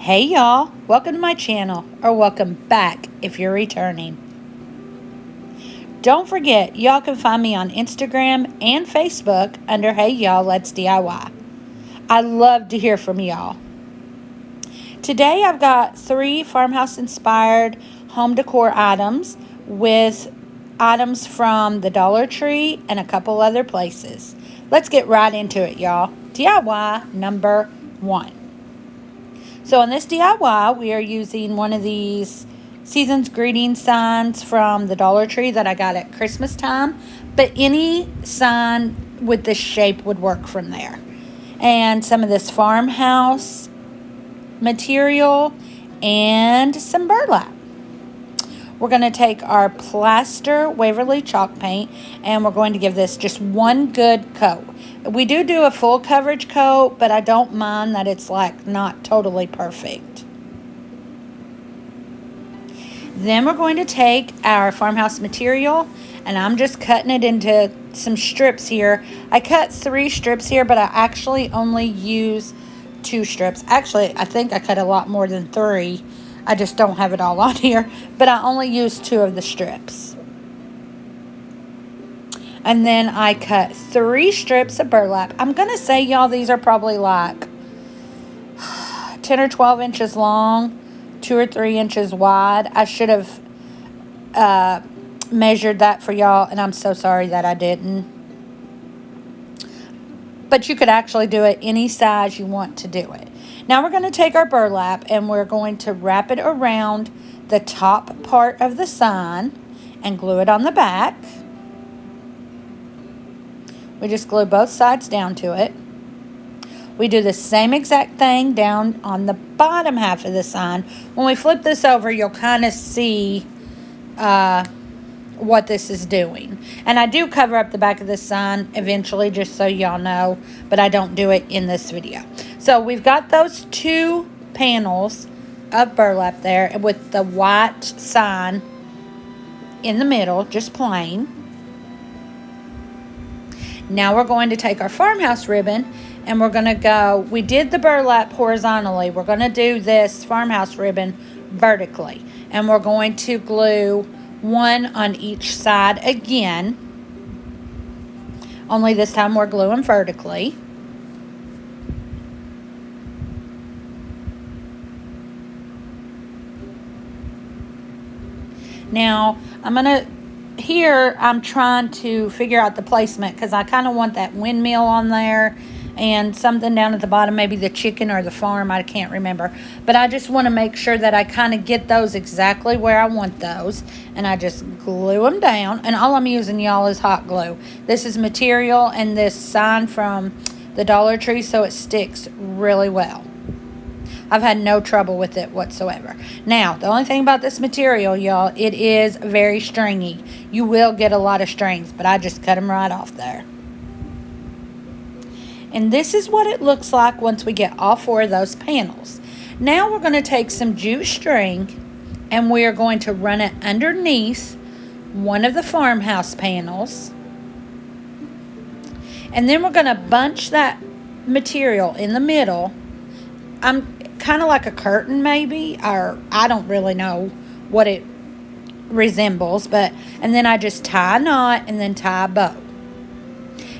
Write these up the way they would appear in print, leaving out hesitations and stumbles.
Hey y'all, welcome to my channel, or welcome back if you're returning. Don't forget, y'all can find me on Instagram and Facebook under Hey Y'all Let's DIY. I love to hear from y'all. Today I've got 3 farmhouse inspired home decor items with items from the Dollar Tree and a couple other places. Let's get right into it, y'all. DIY number 1. So in this DIY, we are using one of these Season's Greeting signs from the Dollar Tree that I got at Christmas time. But any sign with this shape would work from there. And some of this farmhouse material and some burlap. We're going to take our plaster Waverly chalk paint and we're going to give this just one good coat. We do a full coverage coat, but I don't mind that it's like not totally perfect. Then we're going to take our farmhouse material and I'm just cutting it into some strips here. I cut 3 strips here, but I actually only use 2 strips. Actually, I think I cut a lot more than 3. I just don't have it all on here, but I only use 2 of the strips. And then I cut 3 strips of burlap. I'm going to say, y'all, these are probably like 10 or 12 inches long, 2 or 3 inches wide. I should have measured that for y'all, and I'm so sorry that I didn't. But you could actually do it any size you want to do it. Now we're going to take our burlap and we're going to wrap it around the top part of the sign and glue it on the back. We just glue both sides down to it. We do the same exact thing down on the bottom half of the sign. When we flip this over, you'll kind of see what this is doing. And I do cover up the back of this sign eventually, just so y'all know, but I don't do it in this video. So we've got those 2 panels of burlap there with the white sign in the middle, just plain. Now we're going to take our farmhouse ribbon and we're going to go, we did the burlap horizontally. We're going to do this farmhouse ribbon vertically. And we're going to glue 1 on each side again. Only this time we're gluing vertically. Now, I'm trying to figure out the placement because I kind of want that windmill on there and something down at the bottom, maybe the chicken or the farm, I can't remember. But I just want to make sure that I kind of get those exactly where I want those. And I just glue them down. And all I'm using, y'all, is hot glue. This is material and this sign from the Dollar Tree, so it sticks really well. I've had no trouble with it whatsoever. Now, the only thing about this material, y'all, it is very stringy. You will get a lot of strings, but I just cut them right off there. And this is what it looks like once we get all 4 of those panels. Now we're going to take some jute string and we are going to run it underneath one of the farmhouse panels. And then we're going to bunch that material in the middle. I'm kind of like a curtain maybe, or I don't really know what it resembles, and then I just tie a knot and then tie a bow.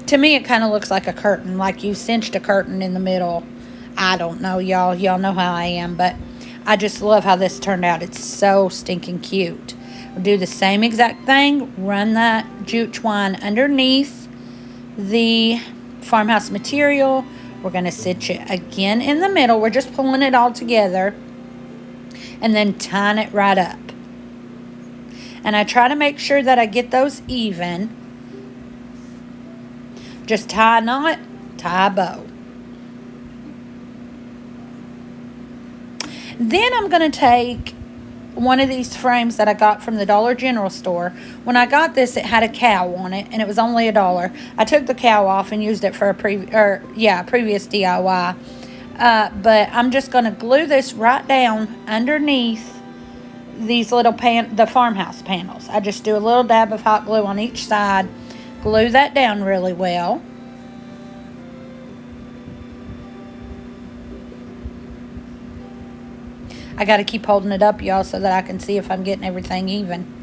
To me, it kind of looks like a curtain, like you cinched a curtain in the middle. I don't know, y'all. Y'all know how I am, but I just love how this turned out. It's so stinking cute. We'll do the same exact thing. Run that jute twine underneath the farmhouse material. We're going to cinch it again in the middle. We're just pulling it all together and then tying it right up. And I try to make sure that I get those even. Just tie a knot, tie a bow. Then I'm going to take one of these frames that I got from the Dollar General store. When I got this, it had a cow on it, and it was only $1. I took the cow off and used it for a previous DIY. But I'm just going to glue this right down underneath these little the farmhouse panels. I just do a little dab of hot glue on each side. Glue that down really well. I got to keep holding it up, y'all, so that I can see if I'm getting everything even.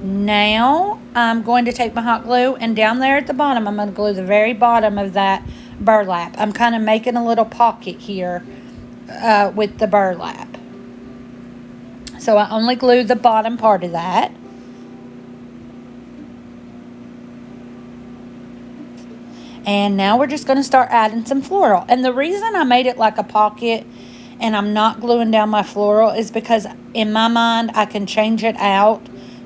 Now I'm going to take my hot glue, and down there at the bottom, I'm going to glue the very bottom of that burlap. I'm kind of making a little pocket here with the burlap. So I only glue the bottom part of that. And now we're just going to start adding some floral. And the reason I made it like a pocket and I'm not gluing down my floral is because in my mind I can change it out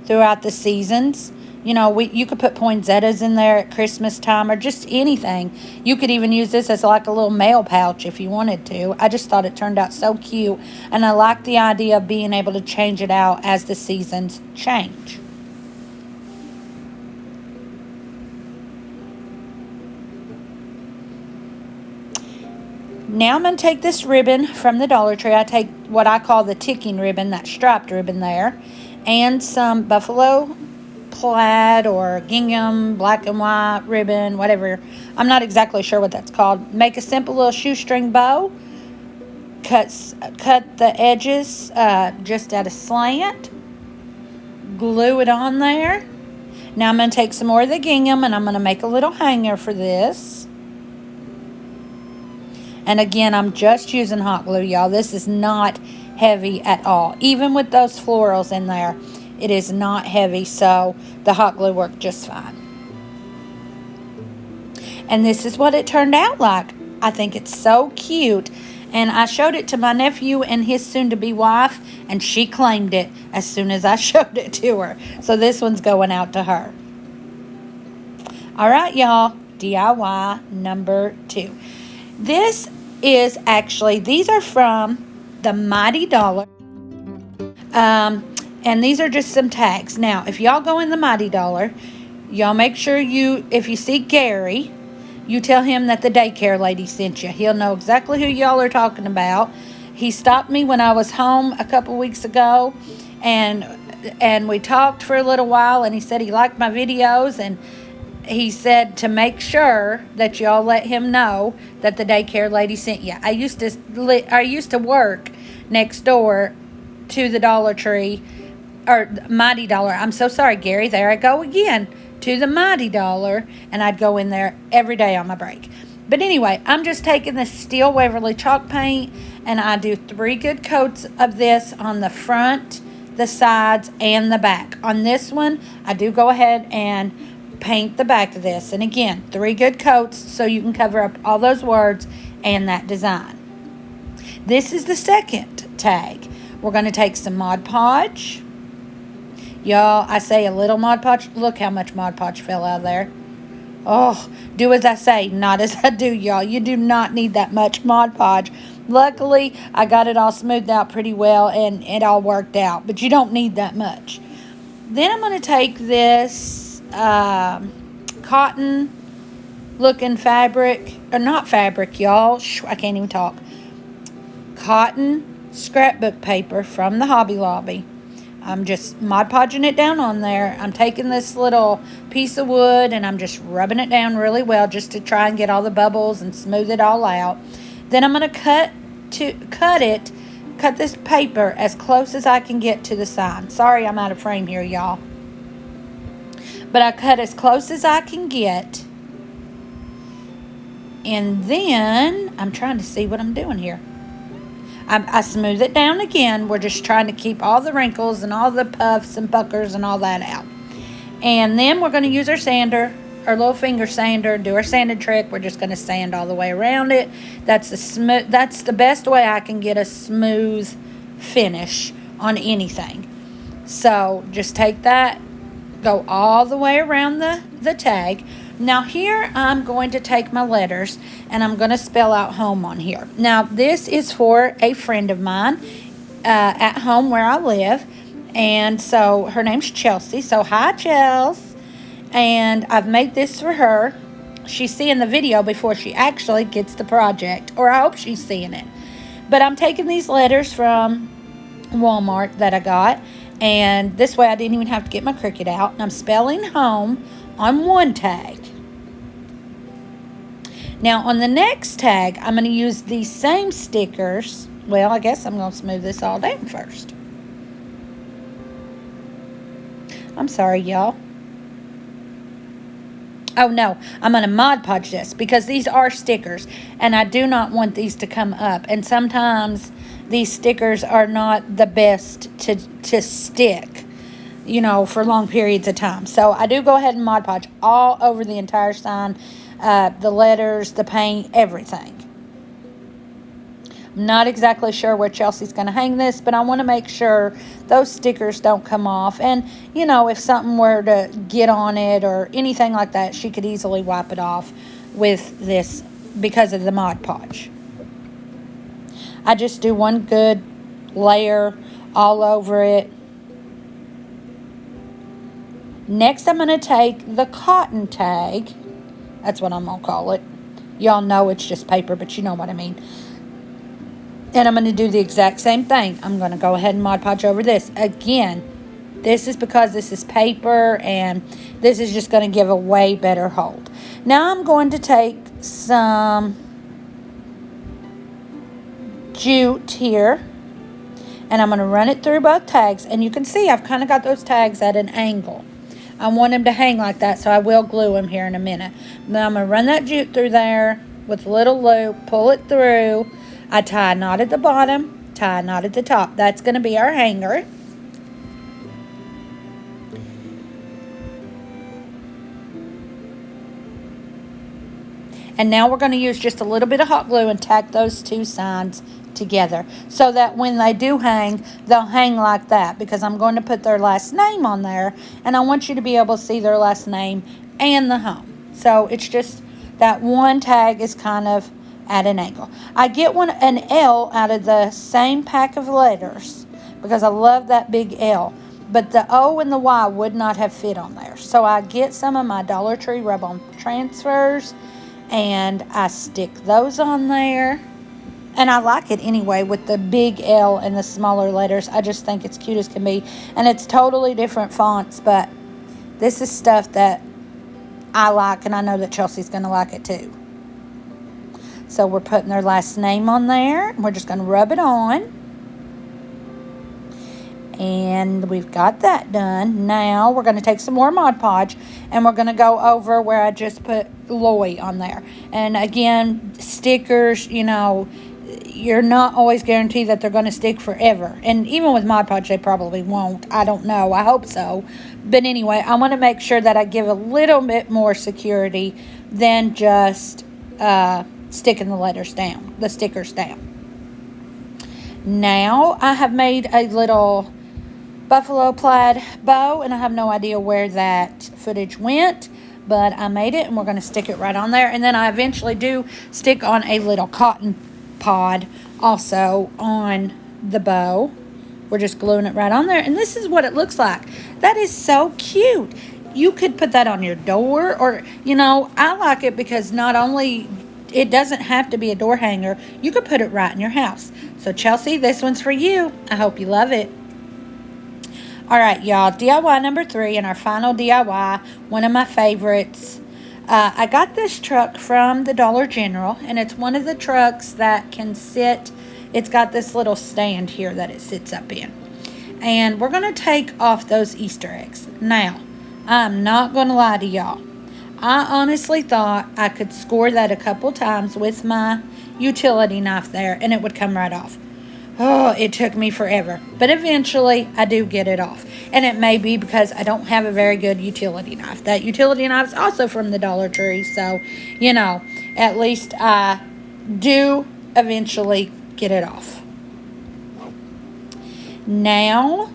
throughout the seasons. You know, you could put poinsettias in there at Christmas time or just anything. You could even use this as like a little mail pouch if you wanted to. I just thought it turned out so cute. And I like the idea of being able to change it out as the seasons change. Now I'm going to take this ribbon from the Dollar Tree. I take what I call the ticking ribbon, that striped ribbon there, and some buffalo plaid or gingham, black and white ribbon, whatever. I'm not exactly sure what that's called. Make a simple little shoestring bow. Cut the edges just at a slant. Glue it on there. Now I'm going to take some more of the gingham and I'm going to make a little hanger for this. And again, I'm just using hot glue, y'all. This is not heavy at all. Even with those florals in there, it is not heavy, so the hot glue worked just fine. And this is what it turned out like. I think it's so cute. And I showed it to my nephew and his soon-to-be wife, and she claimed it as soon as I showed it to her. So this one's going out to her. All right, y'all. DIY number 2. This is actually, these are from the Mighty Dollar. And these are just some tags. Now, if y'all go in the Mighty Dollar, y'all make sure if you see Gary, you tell him that the daycare lady sent you. He'll know exactly who y'all are talking about. He stopped me when I was home a couple weeks ago, and we talked for a little while, and he said he liked my videos, and he said to make sure that y'all let him know that the daycare lady sent you. I used to work next door to the Dollar Tree, or Mighty Dollar. I'm so sorry, Gary. There I go again. To the Mighty Dollar, and I'd go in there every day on my break. But anyway, I'm just taking this Steel Waverly chalk paint, and I do 3 good coats of this on the front, the sides, and the back. On this one, I do go ahead and paint the back of this. And again, 3 good coats so you can cover up all those words and that design. This is the second tag. We're going to take some Mod Podge. Y'all, I say a little Mod Podge. Look how much Mod Podge fell out of there. Oh, do as I say, not as I do, y'all. You do not need that much Mod Podge. Luckily, I got it all smoothed out pretty well and it all worked out. But you don't need that much. Then I'm going to take this cotton looking fabric, or not fabric, y'all. I can't even talk. Cotton scrapbook paper from the Hobby Lobby. I'm just Mod Podging it down on there. I'm taking this little piece of wood and I'm just rubbing it down really well just to try and get all the bubbles and smooth it all out. Then I'm going to cut this paper as close as I can get to the sign. Sorry, I'm out of frame here, y'all. But I cut as close as I can get. And then I'm trying to see what I'm doing here. I smooth it down again. We're just trying to keep all the wrinkles and all the puffs and puckers and all that out. And then we're going to use our sander, our little finger sander, do our sanding trick. We're just going to sand all the way around it. That's the best way I can get a smooth finish on anything. So just take that, go all the way around the tag. Now here I'm going to take my letters and I'm going to spell out home on here. Now this is for a friend of mine at home where I live. And so her name's Chelsea. So hi, Chels. And I've made this for her. She's seeing the video before she actually gets the project. Or I hope she's seeing it. But I'm taking these letters from Walmart that I got. And this way I didn't even have to get my Cricut out. And I'm spelling home on one tag. Now on the next tag, I'm going to use these same stickers. Well, I guess I'm going to smooth this all down first. I'm sorry, y'all. Oh, no, I'm going to Mod Podge this because these are stickers, and I do not want these to come up. And sometimes these stickers are not the best to stick, you know, for long periods of time. So I do go ahead and Mod Podge all over the entire sign, the letters, the paint, everything. Not exactly sure where Chelsea's going to hang this, but I want to make sure those stickers don't come off. And, you know, if something were to get on it or anything like that, she could easily wipe it off with this because of the Mod Podge. I just do one good layer all over it. Next, I'm going to take the cotton tag. That's what I'm going to call it. Y'all know it's just paper, but you know what I mean. And I'm going to do the exact same thing. I'm going to go ahead and Mod Podge over this. Again, this is because this is paper, and this is just going to give a way better hold. Now I'm going to take some jute here, and I'm going to run it through both tags. And you can see I've kind of got those tags at an angle. I want them to hang like that, so I will glue them here in a minute. Now I'm going to run that jute through there with a little loop, pull it through. I tie a knot at the bottom, tie a knot at the top. That's going to be our hanger. And now we're going to use just a little bit of hot glue and tack those two sides together so that when they do hang, they'll hang like that, because I'm going to put their last name on there, and I want you to be able to see their last name and the home. So it's just that one tag is kind of at an angle. I get an L out of the same pack of letters because I love that big L, but the O and the Y would not have fit on there. So I get some of my Dollar Tree rub-on transfers and I stick those on there. And I like it anyway with the big L and the smaller letters. I just think it's cute as can be. And it's totally different fonts, but this is stuff that I like, and I know that Chelsea's going to like it too. So we're putting their last name on there. We're just going to rub it on. And we've got that done. Now we're going to take some more Mod Podge, and we're going to go over where I just put Loy on there. And again, stickers, you know, you're not always guaranteed that they're going to stick forever. And even with Mod Podge, they probably won't. I don't know. I hope so. But anyway, I want to make sure that I give a little bit more security than just sticking the letters down, the stickers down. Now I have made a little buffalo plaid bow, and I have no idea where that footage went, but I made it, and we're going to stick it right on there. And then I eventually do stick on a little cotton pod also on the bow. We're just gluing it right on there, and this is what it looks like. That is so cute. You could put that on your door, or, you know, I like it because not only it doesn't have to be a door hanger, you could put it right in your house. So Chelsea, this one's for you. I hope you love it. All right, y'all, DIY number 3 and our final DIY, one of my favorites. I got this truck from the Dollar General, and it's one of the trucks that can sit. It's got this little stand here that it sits up in. And we're going to take off those Easter eggs. Now, I'm not going to lie to y'all. I honestly thought I could score that a couple times with my utility knife there, and it would come right off. Oh, it took me forever. But eventually, I do get it off. And it may be because I don't have a very good utility knife. That utility knife is also from the Dollar Tree. So, you know, at least I do eventually get it off. Now,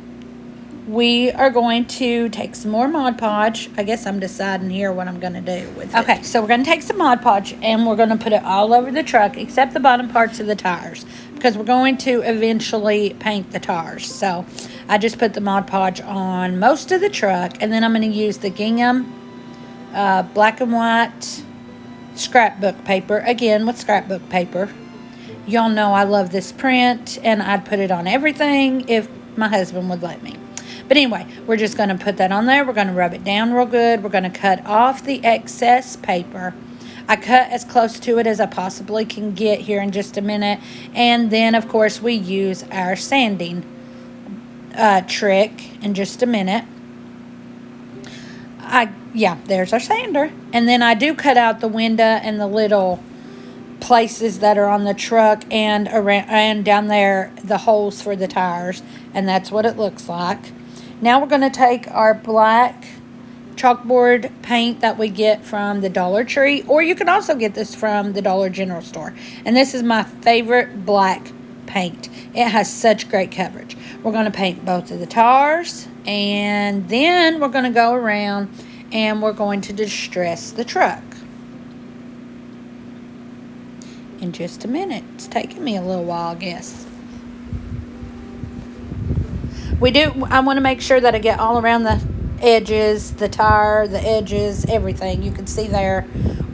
we are going to take some more Mod Podge. I guess I'm deciding here what I'm going to do with it. Okay, so we're going to take some Mod Podge, and we're going to put it all over the truck except the bottom parts of the tires, because we're going to eventually paint the tires. So I just put the Mod Podge on most of the truck, and then I'm going to use the gingham black and white scrapbook paper, again with scrapbook paper. Y'all know I love this print, and I'd put it on everything if my husband would let me. But anyway, we're just going to put that on there. We're going to rub it down real good. We're going to cut off the excess paper. I cut as close to it as I possibly can get here in just a minute. And then, of course, we use our sanding trick in just a minute. Yeah, there's our sander. And then I do cut out the window and the little places that are on the truck and around and down there the holes for the tires, and that's what it looks like. Now we're going to take our black chalkboard paint that we get from the Dollar Tree, or you can also get this from the Dollar General store, and this is my favorite black paint. It has such great coverage. We're going to paint both of the tires, and then we're going to go around and we're going to distress the truck in just a minute. It's taking me a little while, I guess. I want to make sure that I get all around the edges, the tire, the edges, everything. You can see there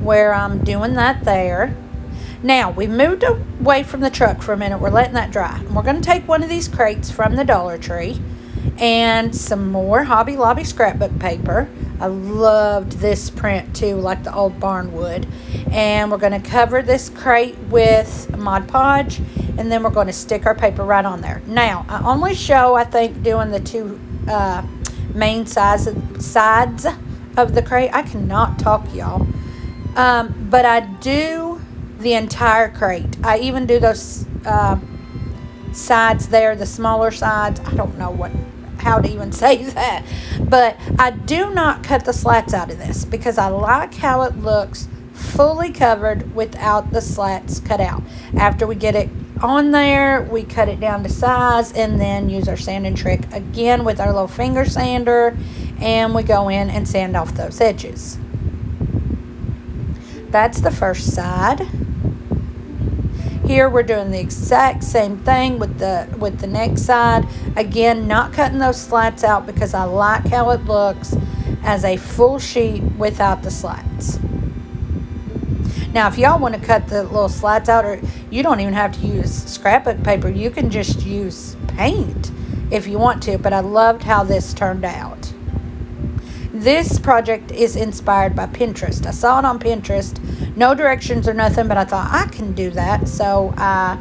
where I'm doing that there. Now, we've moved away from the truck for a minute. We're letting that dry. And we're going to take one of these crates from the Dollar Tree and some more Hobby Lobby scrapbook paper. I loved this print too, like the old barn wood. And we're going to cover this crate with Mod Podge, and then we're going to stick our paper right on there. Now, I only show, I think, doing the two main sides of the crate. I cannot talk, y'all. But I do the entire crate. I even do those sides there, the smaller sides. I don't know how to even say that, but I do not cut the slats out of this because I like how it looks fully covered without the slats cut out. After we get it on there, we cut it down to size and then use our sanding trick again with our little finger sander, and we go in and sand off those edges. That's the first side. Here we're doing the exact same thing with the next side. Again, not cutting those slats out because I like how it looks as a full sheet without the slats. Now, if y'all want to cut the little slats out, or you don't even have to use scrapbook paper, you can just use paint if you want to, but I loved how this turned out. This project is inspired by Pinterest. I saw it on Pinterest. No directions or nothing, but I thought I can do that. So I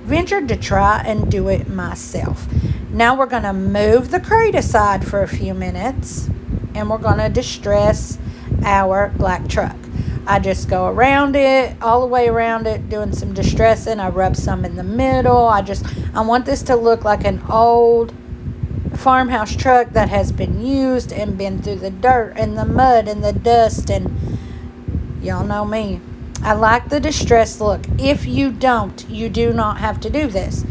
ventured to try and do it myself. Now we're going to move the crate aside for a few minutes, and we're going to distress our black truck. I just go around it, all the way around it, doing some distressing. I rub some in the middle. I want this to look like an old farmhouse truck that has been used and been through the dirt and the mud and the dust, and y'all know me. I like the distress look. If you don't, you do not have to do this.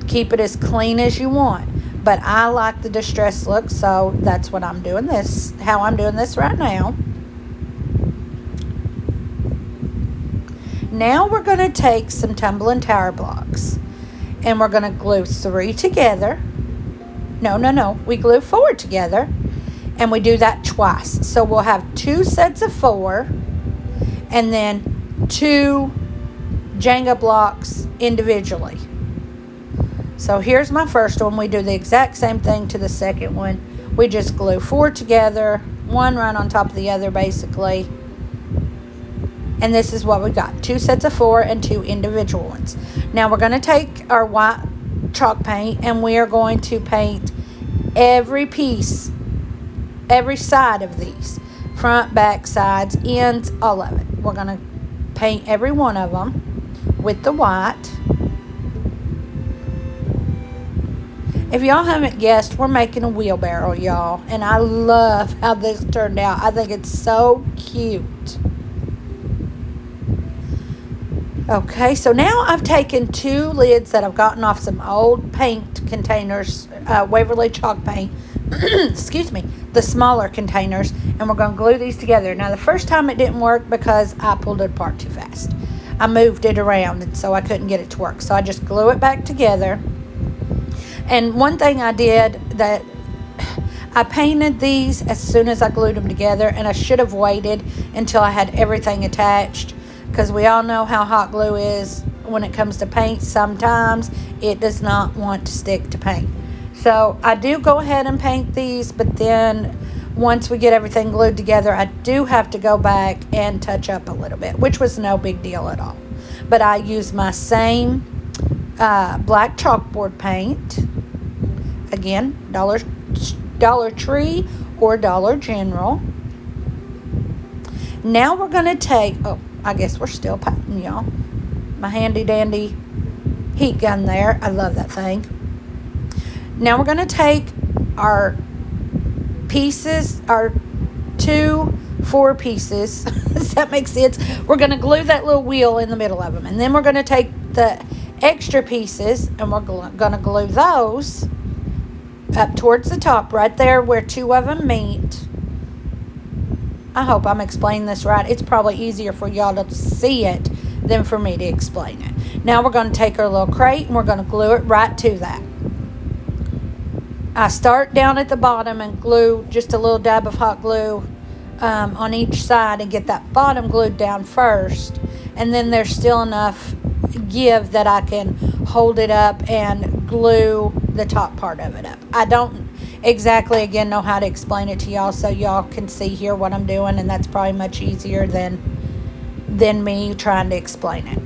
Keep it as clean as you want. But I like the distress look, so that's what I'm doing this, how I'm doing this right now. Now we're going to take some tumbling tower blocks, and we're going to glue 3 together. No. We glue 4 together, and we do that twice. So we'll have 2 sets of 4, and then 2 Jenga blocks individually. So here's my first one. We do the exact same thing to the second one. We just glue 4 together, one right on top of the other basically. And this is what we got. 2 sets of 4 and 2 individual ones. Now we're going to take our white chalk paint, and we are going to paint every piece, every side of these. Front, back, sides, ends, all of it. We're going to paint every one of them with the white. If y'all haven't guessed, we're making a wheelbarrow, y'all. And I love how this turned out. I think it's so cute. Okay, so now I've taken 2 lids that I've gotten off some old paint containers, Waverly chalk paint, excuse me, the smaller containers, and we're going to glue these together. Now, the first time it didn't work because I pulled it apart too fast. I moved it around, and so I couldn't get it to work. So I just glue it back together. And one thing I did that I painted these as soon as I glued them together, and I should have waited until I had everything attached, because we all know how hot glue is when it comes to paint. Sometimes it does not want to stick to paint. So I do go ahead and paint these, but then once we get everything glued together, I do have to go back and touch up a little bit, which was no big deal at all. But I use my same black chalkboard paint. Again, Dollar Tree or Dollar General. Now we're going to take, I guess we're still painting, y'all. My handy dandy heat gun there. I love that thing. Now we're going to take our pieces, our 2 4 pieces. Does that make sense? We're going to glue that little wheel in the middle of them. And then we're going to take the extra pieces and we're going to glue those up towards the top, right there where 2 of them meet. I hope I'm explaining this right. It's probably easier for y'all to see it than for me to explain it. Now we're going to take our little crate and we're going to glue it right to that. I start down at the bottom and glue just a little dab of hot glue on each side and get that bottom glued down first. And then there's still enough give that I can hold it up and glue the top part of it up. I don't exactly, again, know how to explain it to y'all, so y'all can see here what I'm doing, and that's probably much easier than me trying to explain it.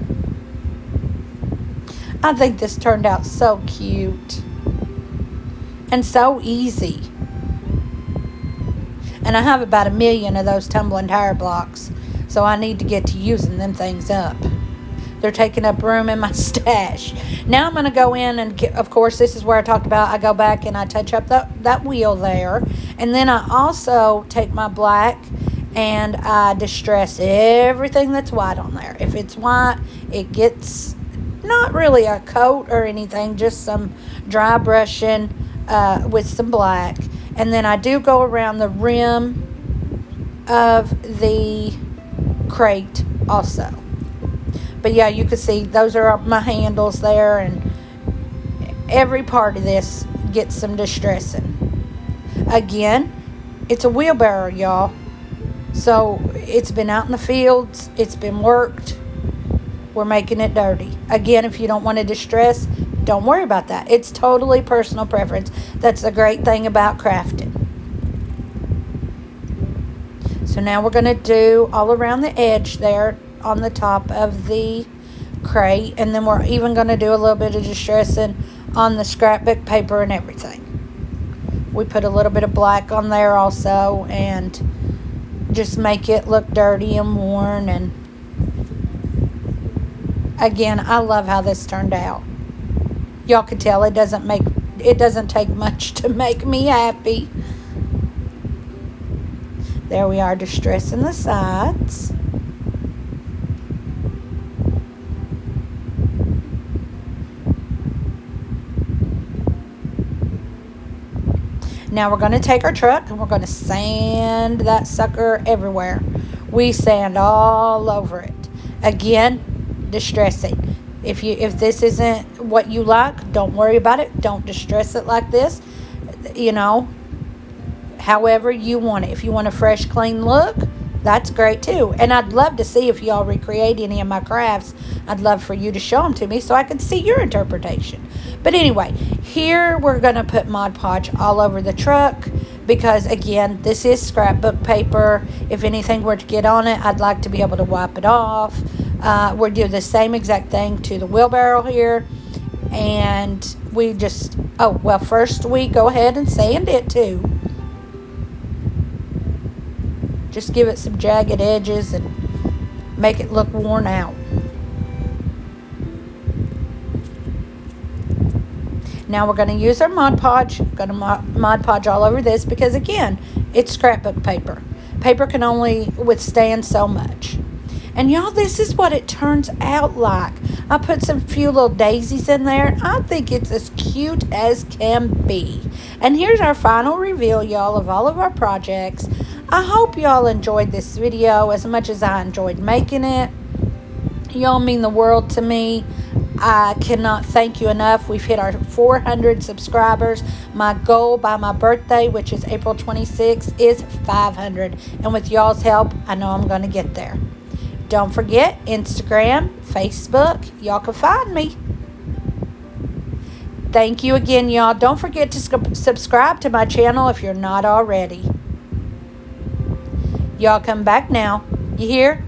I think this turned out so cute and so easy. And I have about 1 million of those tumbling tire blocks, so I need to get to using them things up. They're taking up room in my stash. Now I'm going to go in and, of course, this is where I talked about I go back and I touch up that wheel there. And then I also take my black and I distress everything that's white on there. If it's white, it gets not really a coat or anything, just some dry brushing with some black. And then I do go around the rim of the crate also. But yeah, you can see those are my handles there, and every part of this gets some distressing. Again, it's a wheelbarrow, y'all. So it's been out in the fields, it's been worked. We're making it dirty. Again, if you don't want to distress, don't worry about that. It's totally personal preference. That's the great thing about crafting. So now we're going to do all around the edge there on the top of the crate, and then we're even going to do a little bit of distressing on the scrapbook paper and everything. We put a little bit of black on there also and just make it look dirty and worn. And again, I love how this turned out. Y'all can tell it doesn't take much to make me happy. There we are, distressing the sides. Now we're going to take our truck and we're going to sand that sucker everywhere. We sand all over it. Again, distressing. If this isn't what you like, don't worry about it. Don't distress it like this. You know, however you want it. If you want a fresh, clean look, that's great too. And I'd love to see if y'all recreate any of my crafts. I'd love for you to show them to me so I can see your interpretation. But anyway, here we're going to put Mod Podge all over the truck because, again, this is scrapbook paper. If anything were to get on it, I'd like to be able to wipe it off. We're doing the same exact thing to the wheelbarrow here. And we just, first we go ahead and sand it too. Just give it some jagged edges and make it look worn out. Now we're going to use our Mod Podge. Going to Mod Podge all over this because, again, it's scrapbook paper. Paper can only withstand so much. And y'all, this is what it turns out like. I put some few little daisies in there. I think it's as cute as can be. And here's our final reveal, y'all, of all of our projects. I hope y'all enjoyed this video as much as I enjoyed making it. Y'all mean the world to me. I cannot thank you enough. We've hit our 400 subscribers. My goal by my birthday, which is April 26th, is 500. And with y'all's help, I know I'm going to get there. Don't forget, Instagram, Facebook, y'all can find me. Thank you again, y'all. Don't forget to subscribe to my channel if you're not already. Y'all come back now. You hear?